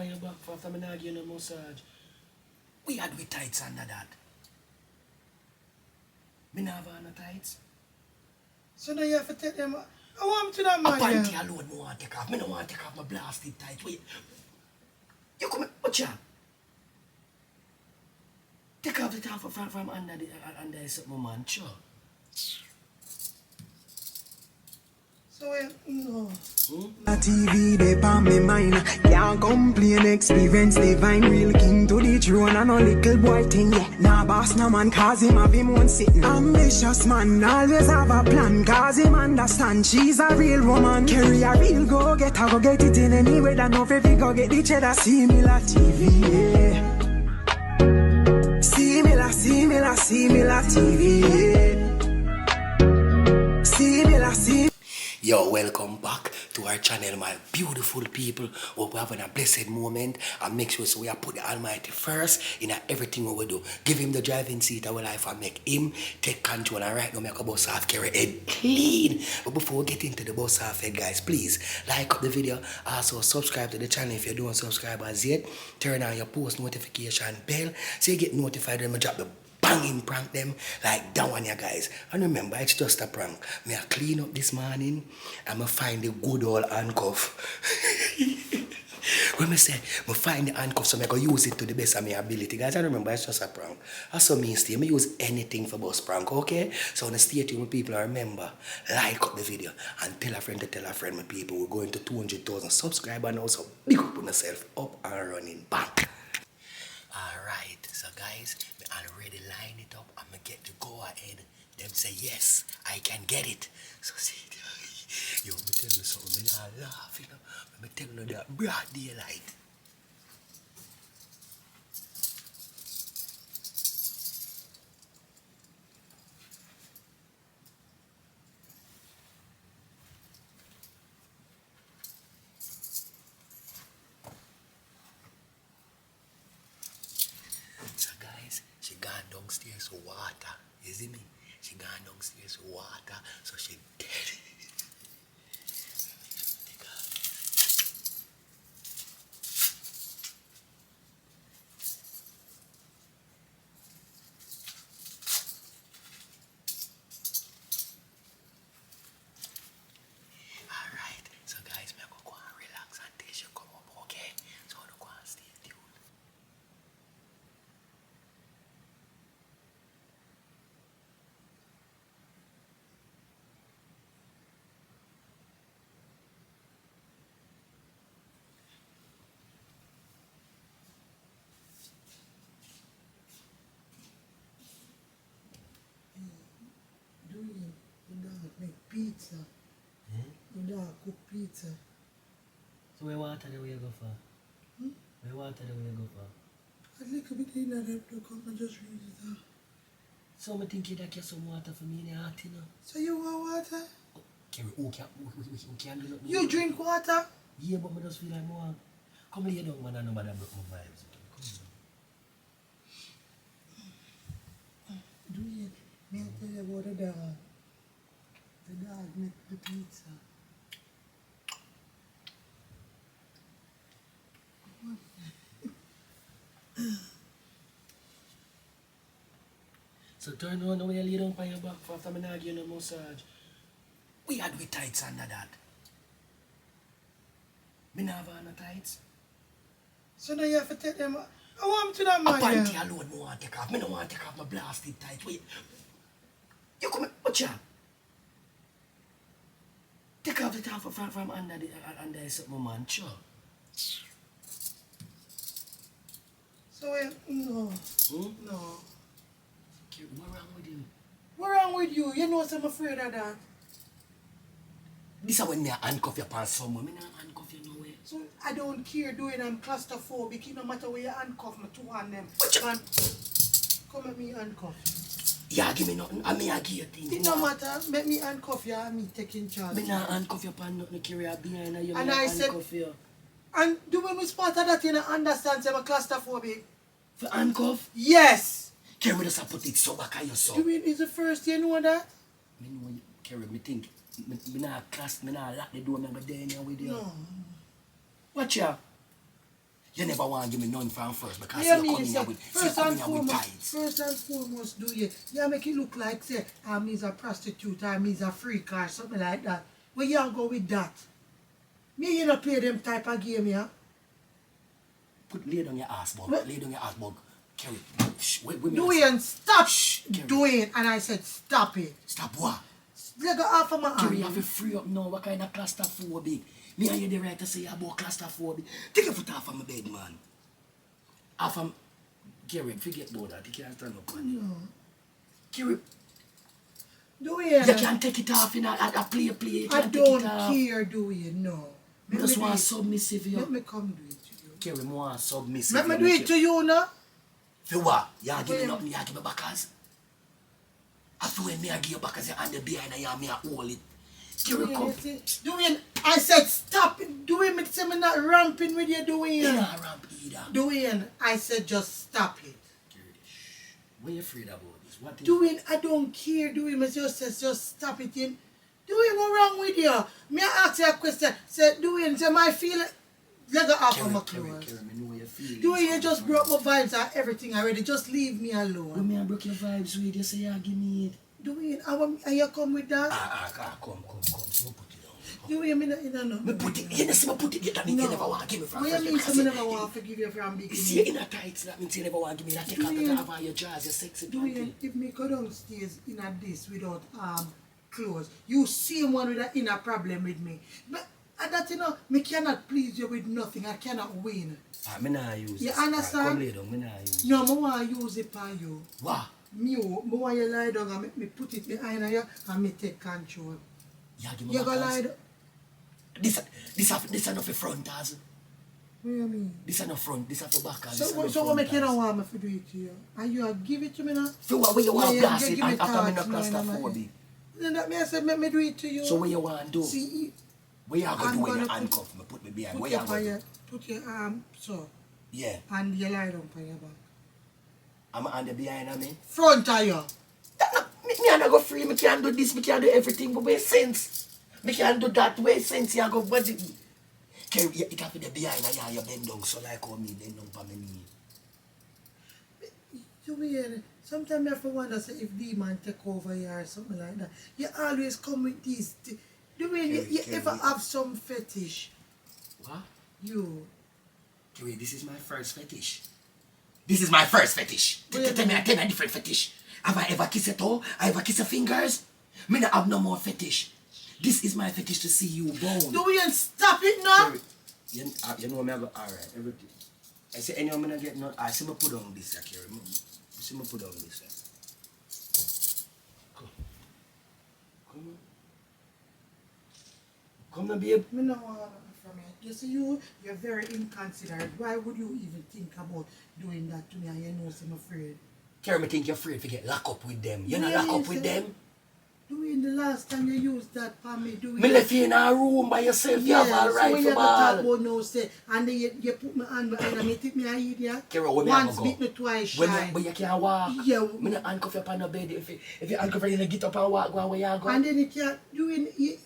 on your back for after me not give you no massage. We had with tights under that. Me not have on no tights. So now you have to take them. I want to that man. A panty alone me want to take off. Me no want to take off my blasted tight. Wait. You come watch ya. Take off the top from under the something man, sure. So no. A TV they on me mind. Can't complain, experience divine. Real king to the throne and a little boy thing. Yeah, nah boss no man, cause him have him own sitting. Ambitious man, always have a plan. Cause him understand she's a real woman. Carry a real go get her, go get it in any way that no baby go get the cheddar. Similar TV, yeah. Similar TV, yeah. Similar. Yo, welcome back to our channel, my beautiful people. Hope we're having a blessed moment, and make sure so we put the Almighty first in everything we do. Give him the driving seat of our life and make him take control. And right now, make a bus off carry head clean. But before we get into the bus off head, guys, please like up the video. Also subscribe to the channel if you don't subscribe as yet. Turn on your post notification bell so you get notified when we drop the banging prank them like that one, ya guys. And remember, it's just a prank. Me I clean up this morning and I find the good old handcuff. When I say I find the handcuff, so I go use it to the best of my ability, guys. And remember, it's just a prank. That's what me stay. I use anything for bus prank, okay? So when I stay tuned with people, remember, like up the video and tell a friend to tell a friend, my people. We're going to 200,000 subscribers now, so big up on yourself, up and running back. Alright, so guys, I already line it up. I'm gonna get to go ahead. Them say yes, I can get it. So see, yo, me tell you something, me not laugh, you know. Me tell you that broad daylight. So guys, she gone downstairs for water. You see me? She gone downstairs for water, so she dead. Alright, so guys, me go and relax until she come up, okay? So I go and stay tuned. Do you don't make pizza? You don't cook pizza. So where water do we go for? Where water do we go for? A little bit in there to come and just read it out. So I think you that get some water for me in the heart, you know. So you want water? Who can do nothing? You drink water? Yeah, but I just feel like more. Come lay down, man, and nobody broke my vibes. Come on. Do you? May I tell you about the dog? The dog make the pizza. So turn around when you lay down on your back for after me not give you no massage. We had with tights under that. Me not have on no tights. So now you have to take them. I want to that A man. panty alone me want to take off. Me no want to take off my blasted tight. Wait. You come watch ya. Take off the top from under the something man, sure. So no. No. What wrong with you? What wrong with you? You know I'm afraid of that. This is when me handcuff your pants somewhere. Me not handcuff you nowhere. So I don't care doing I'm claustrophobic. It no matter where you handcuff me, two on them. Man, come at me handcuff. Yeah, give me nothing. I mean, I give you things. It no matter. Make me handcuff you and me taking charge. Me not handcuff your pants, nothing carry you behind you. And I said, handcuff you. And doing me part of that you don't understand I'm a claustrophobic. For handcuff? Yes. Carry me just put it so back at your son. Doing is the first you know that? Me know you carry me think. Me not class, me not lock the door, me go there in here with you. No. Watch ya. You never want to give me none from first because Yeah, you me, come in say, here with first and foremost, tights. first and foremost, do you? Yeah, make it look like, say, me's a prostitute or me's a freak or something like that. Where you go with that? Me, you not play them type of game, yeah? Lay down your ass, bug. What? Lay down your ass, bug. Carry. Shh, wait, Dwayne, stop Carry. doing, and I said stop it. Stop what? Let go off of my Carry, you hand. have to free up now. What kind of claustrophobic? Me and you the right to say about claustrophobic. Take your foot off of my bed, man. Off of... Carry, forget about that. You can't stand up, man. No. Carry, Dwayne, you can't take it off in a play. You I can't don't take it off. care, Dwayne, no. I just want submissive, you. Let me come do it to you. Carry, I want submissive. Let me do it to you, no? For what? You give me Well, nothing, you give me backers. I feel when me I give you backers, you hand the behind and you me I hold it. Carry, come. Dwayne, I said stop it. Dwayne, me say me not ramping with you, You Dwayne. not ramp either. Dwayne, I said just stop it. Carry, shh. What are you afraid about this? What is... Dwayne, I don't care, Dwayne. Me just says just stop it. In. Dwayne, what's wrong with you? Me I ask you a question. Say, Dwayne, say my feeling. Let go off of my clothes. Carry, me know what you feel. Dwayne, you just broke my vibes and everything already. Just leave me When alone. me I broke your vibes with you, say you give me it. Dwayne, and you come with that? Come. So me put it down. Dwayne, me not, no. Me put it, you see me put it, that means you never want to give me from What first. you mean, because so me never want to forgive you from you see you beginning? in a tights, that means you never want to give me that. Take off Dwayne. the have your jaws, your sexy Dwayne, panty. if me go downstairs in a this without clothes, you same one with an inner problem with me. But that you know, me cannot please you with nothing. I cannot win. Me nah use You it. understand? Come lay down, me nah use it. No, I want to use it for you. What? Me want you lie down and make me put it behind you and me take control. You give me You go backers. lie down. This enough for fronters. What do you mean? This enough front, this enough backers. So what make you not want me to do it to you? And you give it to me now? So what when you want Yeah, blast you it give me and after me thoughts, not man, claustrophobic? Then that me I said, make me do it to you. So what you want to do? See, What you I'm going to do when you gonna handcuff me? Put me behind. put What your, you going to do? put your arm so, Yeah. and you lie down on your back. I'm under behind of me. Front of you. Me I not go free. Me can't do this. Me can't do everything. But way sense. Me can't do that. Way sense. You go body. Carry it have to be behind and you bend down. So like how me bend down for me knee. You weird. Sometimes I have to wonder say, if demon take over you or something like that. You always come with these. Do you ever have some fetish? What? You. Carry, this is my first fetish. This is my first fetish. Tell me a different fetish. Have I ever kissed a toe? I ever kissed your fingers? Me not have no more fetish. This is my fetish to see you bound. Do you stop it now? Carry, you know me, alright, everything. I say, anyone gonna get no. I see me put on this, Carry. See me put on this. Come on. Come on, babe. Me no want nothing from you. You see, you're very inconsiderate. Why would you even think about doing that to me and you know I'm afraid? Carry, me think you're afraid to get locked up with them. You're not Yeah, locked up with sir. them. Doing the last time you used that for me, Me left you in a room by yourself. You have all so right when for you talk ball. about no say, and then you put my hand behind and you think me a idiot. Carry, when me Once have to beat go? me, twice When shy. you can't walk. Yeah. Me not handcuff you up on the bed. If you handcuff you, you get up and walk, go where you go. And then you can't doing it.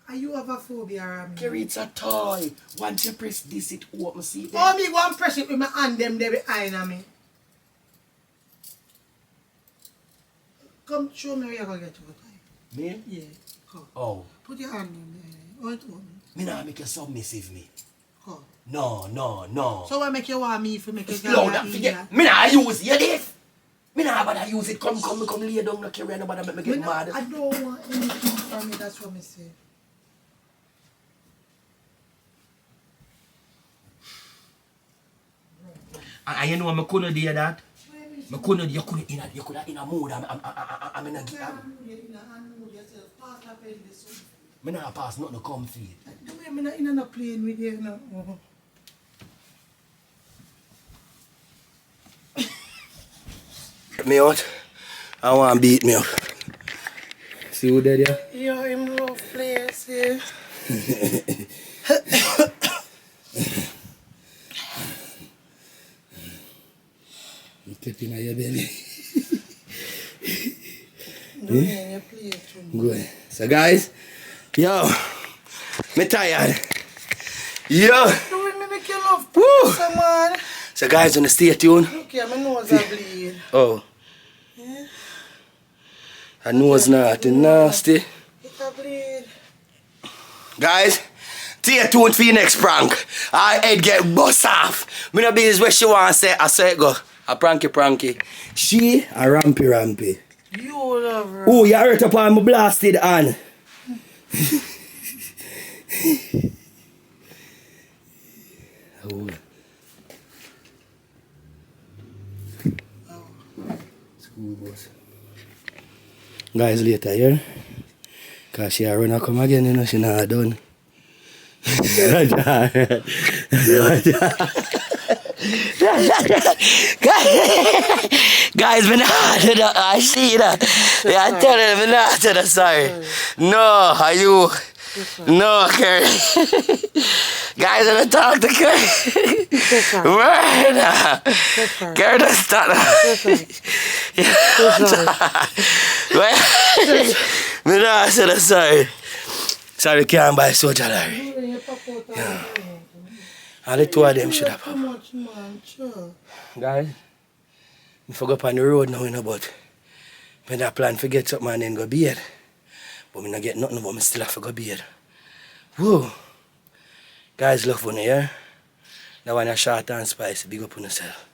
Are you have a phobia or me? Carry, it's a toy. Once you press this, it open. See it Oh, there? me one press it with my hand them there behind of me. Come show me how you're going to get over time. Me? Yeah, come. Oh. Put your hand on there. Oh, it open. Me not make you submissive, me. Come. No. So what make you want me for make you Slow down, forget. Me not use you this. Me not bother use it. Come lay down, no carry nobody make me get mad. I don't want anything from me, that's what me say. And you know I couldn't do that. You couldn't in a mood. I'm in a me not pass nothing to come feed. The way I'm not in a plane with you now. Me out. I want to beat me up. See who dead ya? Yo, him love place here. You keep in your belly. No, you play too much. Good. So guys, yo, me tired. Yo, The way me make you love woo. So guys, gonna stay tuned. Okay, my nose a bleed. Oh. Yeah. Her nose nasty. It a bleed. Guys, stay tuned for your next prank. Our head get bust off. Me no business what she want to say. I say it go. A pranky. She a rampy. You love her. Oh, you hurt up on my blasted hand. Oh. School bus. Guys, later, yeah? Because she a run come again, you know, she not done. Guys, me not do that. I see that. Yeah, I tell you, me not do that, sorry. No, are you? No, Kerry. Guys, I'm gonna talk to Kerry. Murder. Kerry, don't stop that. Me not say that, sorry. Sorry, can't buy soldier, Larry. Yeah. And the two of them should have. Guys, I forgot on the road now, you know, but I had plan to get something and then go bed. But I not get nothing, but I still have to go bed. Whoa. Guys, look funny, yeah? That one is short and spicy. Big up on yourself.